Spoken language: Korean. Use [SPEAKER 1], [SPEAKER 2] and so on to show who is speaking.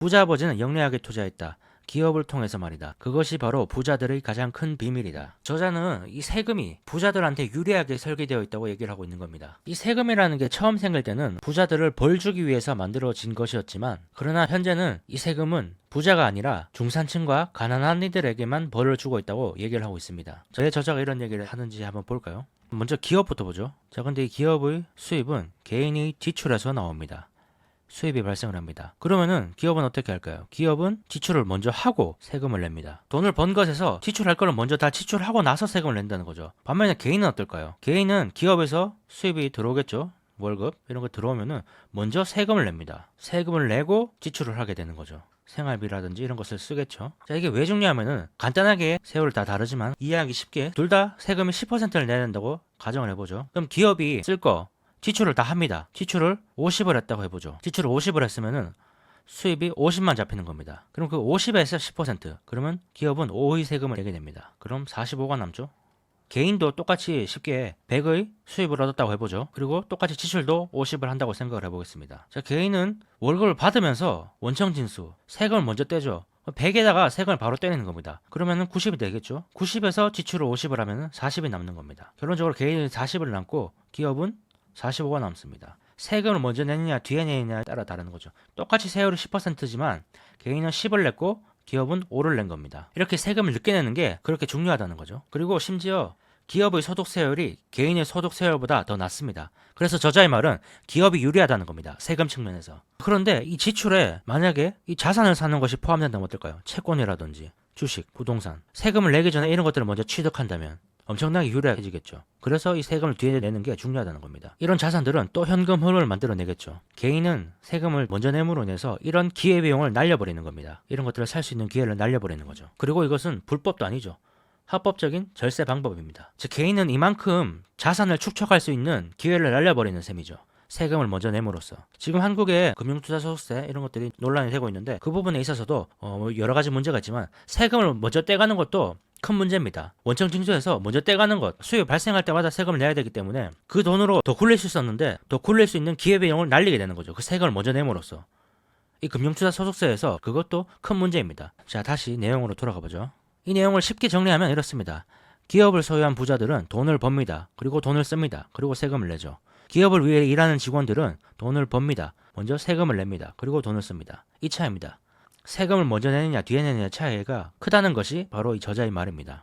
[SPEAKER 1] 부자 아버지는 영리하게 투자했다. 기업을 통해서 말이다. 그것이 바로 부자들의 가장 큰 비밀이다. 저자는 이 세금이 부자들한테 유리하게 설계되어 있다고 얘기를 하고 있는 겁니다. 이 세금이라는 게 처음 생길 때는 부자들을 벌 주기 위해서 만들어진 것이었지만, 그러나 현재는 이 세금은 부자가 아니라 중산층과 가난한 이들에게만 벌을 주고 있다고 얘기를 하고 있습니다. 왜 저자가 이런 얘기를 하는지 한번 볼까요? 먼저 기업부터 보죠. 자, 근데 이 기업의 수입은 개인의 지출에서 나옵니다. 수입이 발생을 합니다. 그러면은 기업은 어떻게 할까요? 기업은 지출을 먼저 하고 세금을 냅니다. 돈을 번 것에서 지출할 거를 먼저 다 지출하고 나서 세금을 낸다는 거죠. 반면에 개인은 어떨까요? 개인은 기업에서 수입이 들어오겠죠. 월급 이런 거 들어오면은 먼저 세금을 냅니다. 세금을 내고 지출을 하게 되는 거죠. 생활비라든지 이런 것을 쓰겠죠. 자, 이게 왜 중요하면은 간단하게 세율을 다 다르지만 이해하기 쉽게 둘 다 세금이 10%를 내야 된다고 가정을 해보죠. 그럼 기업이 쓸 거 지출을 다 합니다. 지출을 50을 했다고 해보죠. 지출을 50을 했으면은 수입이 50만 잡히는 겁니다. 그럼 그 50에서 10%, 그러면 기업은 5의 세금을 내게 됩니다. 그럼 45가 남죠. 개인도 똑같이 쉽게 100의 수입을 얻었다고 해보죠. 그리고 똑같이 지출도 50을 한다고 생각을 해보겠습니다. 자, 개인은 월급을 받으면서 원청징수, 세금을 먼저 떼죠. 100에다가 세금을 바로 떼내는 겁니다. 그러면은 90이 되겠죠. 90에서 지출을 50을 하면은 40이 남는 겁니다. 결론적으로 개인은 40을 남고 기업은 45가 남습니다. 세금을 먼저 내느냐 뒤에 내느냐에 따라 다르는 거죠. 똑같이 세율이 10%지만 개인은 10을 냈고 기업은 5를 낸 겁니다. 이렇게 세금을 늦게 내는 게 그렇게 중요하다는 거죠. 그리고 심지어 기업의 소득세율이 개인의 소득세율보다 더 낮습니다. 그래서 저자의 말은 기업이 유리하다는 겁니다. 세금 측면에서. 그런데 이 지출에 만약에 이 자산을 사는 것이 포함된다면 어떨까요? 채권이라든지 주식, 부동산. 세금을 내기 전에 이런 것들을 먼저 취득한다면 엄청나게 유리해지겠죠. 그래서 이 세금을 뒤에 내는 게 중요하다는 겁니다. 이런 자산들은 또 현금 흐름을 만들어내겠죠. 개인은 세금을 먼저 내므로 인해서 이런 기회비용을 날려버리는 겁니다. 이런 것들을 살 수 있는 기회를 날려버리는 거죠. 그리고 이것은 불법도 아니죠. 합법적인 절세 방법입니다. 즉 개인은 이만큼 자산을 축적할 수 있는 기회를 날려버리는 셈이죠. 세금을 먼저 내므로써. 지금 한국의 금융투자소득세 이런 것들이 논란이 되고 있는데 그 부분에 있어서도 여러 가지 문제가 있지만 세금을 먼저 떼가는 것도 큰 문제입니다. 원청징수에서 먼저 떼가는 것, 수입이 발생할 때마다 세금을 내야 되기 때문에 그 돈으로 더 굴릴 수 있었는데 더 굴릴 수 있는 기회비용을 날리게 되는 거죠. 그 세금을 먼저 내므로써. 이 금융투자소득세에서 그것도 큰 문제입니다. 자, 다시 내용으로 돌아가 보죠. 이 내용을 쉽게 정리하면 이렇습니다. 기업을 소유한 부자들은 돈을 법니다. 그리고 돈을 씁니다. 그리고 세금을 내죠. 기업을 위해 일하는 직원들은 돈을 법니다. 먼저 세금을 냅니다. 그리고 돈을 씁니다. 이 차이입니다. 세금을 먼저 내느냐 뒤에 내느냐 차이가 크다는 것이 바로 이 저자의 말입니다.